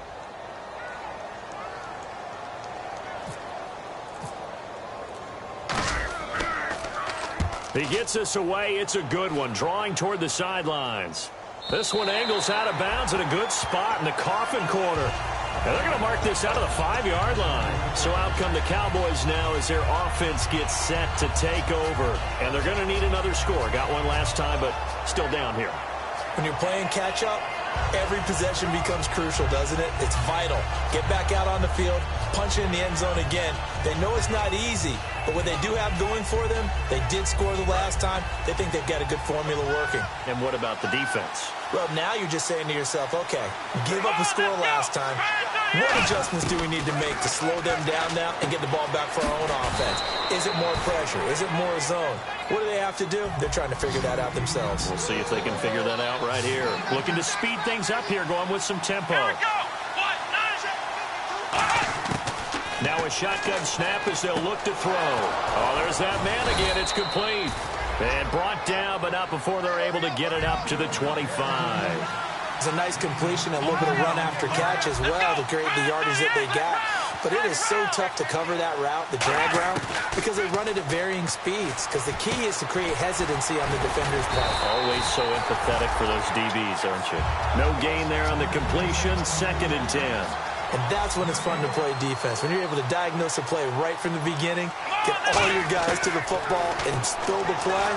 He gets us away. It's a good one, drawing toward the sidelines. This one angles out of bounds in a good spot in the coffin corner. And they're going to mark this out of the 5-yard line. So out come the Cowboys now as their offense gets set to take over. And they're going to need another score. Got one last time, but still down here. When you're playing catch-up, every possession becomes crucial, doesn't it? It's vital. Get back out on the field, punch it in the end zone again. They know it's not easy, but what they do have going for them, they did score the last time. They think they've got a good formula working. And what about the defense? Well, now you're just saying to yourself, okay, give up a score last time. What adjustments do we need to make to slow them down now and get the ball back for our own offense? Is it more pressure? Is it more zone? What do they have to do? They're trying to figure that out themselves. We'll see if they can figure that out right here. Looking to speed things up here, going with some tempo. Now a shotgun snap as they'll look to throw. Oh, there's that man again. It's complete. And brought down, but not before they're able to get it up to the 25. It's a nice completion, a little bit of run after catch as well to create the yardage that they got. But it is so tough to cover that route, the drag route, because they run it at varying speeds. Because the key is to create hesitancy on the defender's part. Always so empathetic for those DBs, aren't you? No gain there on the completion, 2nd and 10. And that's when it's fun to play defense. When you're able to diagnose a play right from the beginning, get all your guys to the football and throw the play,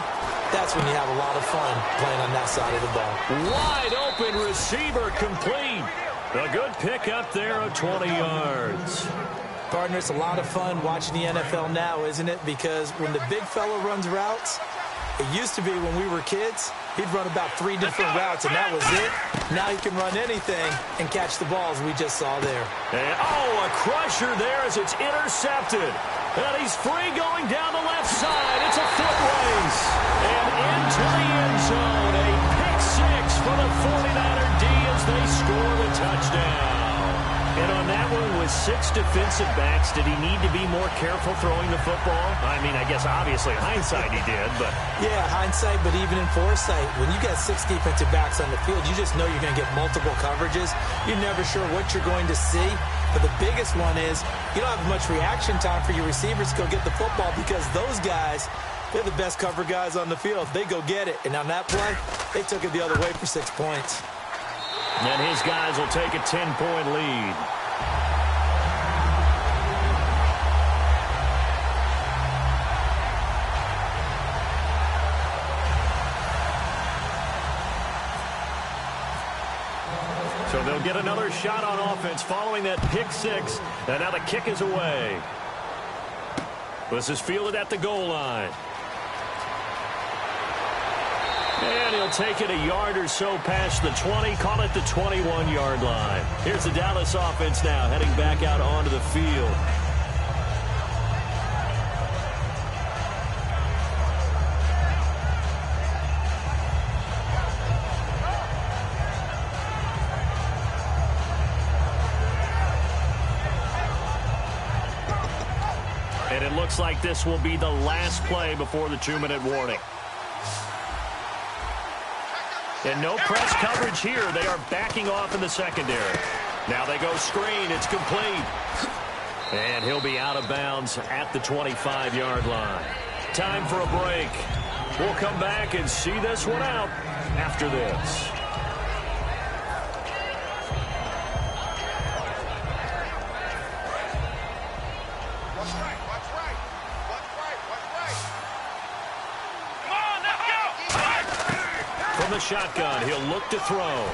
that's when you have a lot of fun playing on that side of the ball. Wide open receiver complete. A good pick up there of 20 yards. Partner, it's a lot of fun watching the NFL now, isn't it? Because when the big fella runs routes, it used to be when we were kids, he'd run about 3 different routes, and that was it. Now he can run anything and catch the balls we just saw there. And, a crusher there as it's intercepted. And he's free going down the left side. It's a foot race. And into the end zone. A pick 6 for the 49er D as they score the touchdown. And on that one, with 6 defensive backs, did he need to be more careful throwing the football? I mean, I guess obviously hindsight he did, but... Yeah, hindsight, but even in foresight, when you got 6 defensive backs on the field, you just know you're going to get multiple coverages. You're never sure what you're going to see. But the biggest one is you don't have much reaction time for your receivers to go get the football because those guys, they're the best cover guys on the field. They go get it. And on that play, they took it the other way for 6 points. And his guys will take a 10-point lead. So they'll get another shot on offense following that pick 6. And now the kick is away. This is fielded at the goal line. And he'll take it a yard or so past the 20, call it the 21-yard line. Here's the Dallas offense now heading back out onto the field. And it looks like this will be the last play before the 2-minute warning. And no press coverage here. They are backing off in the secondary. Now they go screen. It's complete. And he'll be out of bounds at the 25-yard line. Time for a break. We'll come back and see this one out after this. The shotgun, he'll look to throw.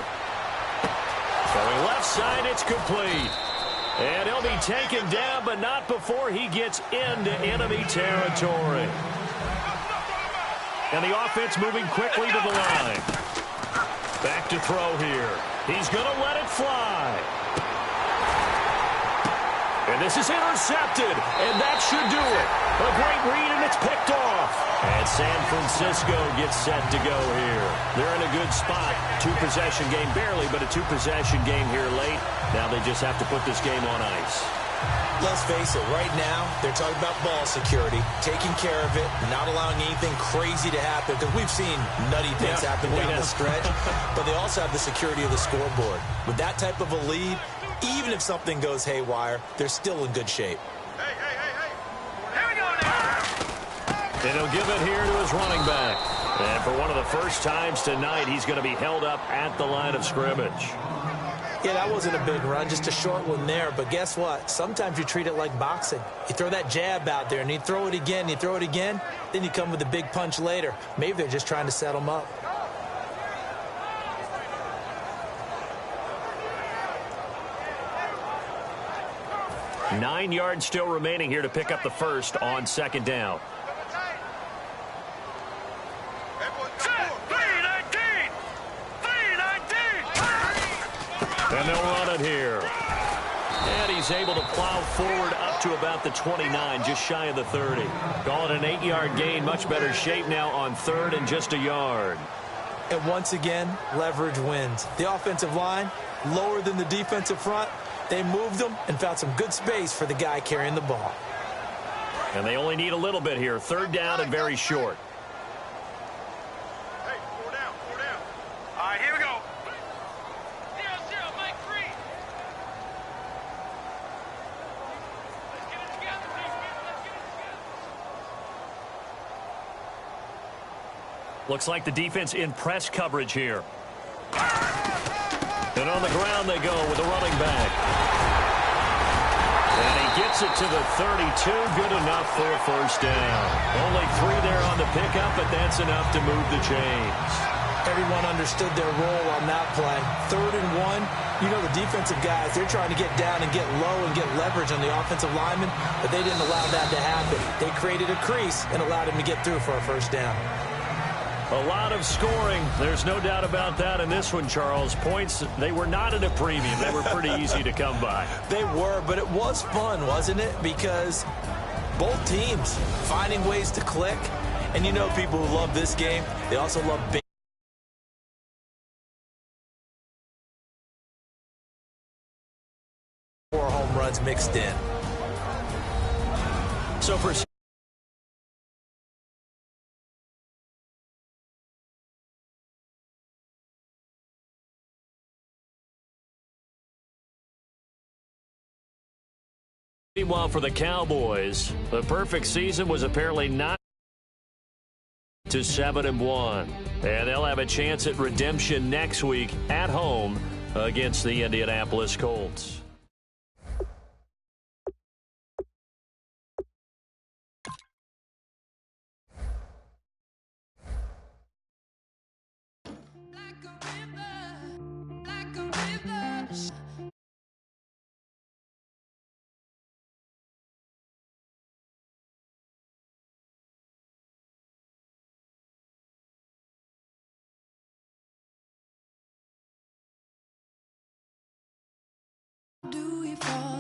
Throwing left side, it's complete. And he'll be taken down, but not before he gets into enemy territory. And the offense moving quickly to the line. Back to throw here. He's going to let it fly. And this is intercepted, and that should do it. A great read, and it's picked off. And San Francisco gets set to go here. They're in a good spot. 2-possession game, barely, but a 2-possession game here late. Now they just have to put this game on ice. Let's face it, right now, they're talking about ball security, taking care of it, not allowing anything crazy to happen, because we've seen nutty things happen down the stretch, but they also have the security of the scoreboard. With that type of a lead, even if something goes haywire, they're still in good shape. Hey. Here we go now. And he'll give it here to his running back. And for one of the first times tonight, he's going to be held up at the line of scrimmage. Yeah, that wasn't a big run, just a short one there. But guess what? Sometimes you treat it like boxing. You throw that jab out there, and you throw it again, then you come with a big punch later. Maybe they're just trying to set him up. Nine yards still remaining here to pick up the first on second down. And they'll run it here. And he's able to plow forward up to about the 29, just shy of the 30. Call it an 8-yard gain, much better shape now on third and just a yard. And once again, leverage wins. The offensive line, lower than the defensive front. They moved them and found some good space for the guy carrying the ball. And they only need a little bit here. Third down and very short. Hey, 4 down. All right, here we go. 0-0, Mike 3. Let's get it together, let's get it together. Looks like the defense in press coverage here. And on the ground they go with the running back. And he gets it to the 32. Good enough for a first down. Only 3 there on the pickup, but that's enough to move the chains. Everyone understood their role on that play. 3rd and 1, You know, the defensive guys, they're trying to get down and get low and get leverage on the offensive lineman, but they didn't allow that to happen. They created a crease and allowed him to get through for a first down. A lot of scoring. There's no doubt about that in this one, Charles. Points, they were not at a premium. They were pretty easy to come by. They were, but it was fun, wasn't it? Because both teams finding ways to click. And you know, people who love this game, they also love big. 4 home runs mixed in. So for meanwhile, for the Cowboys, the perfect season was apparently not to 7-1. And they'll have a chance at redemption next week at home against the Indianapolis Colts. Do we fall?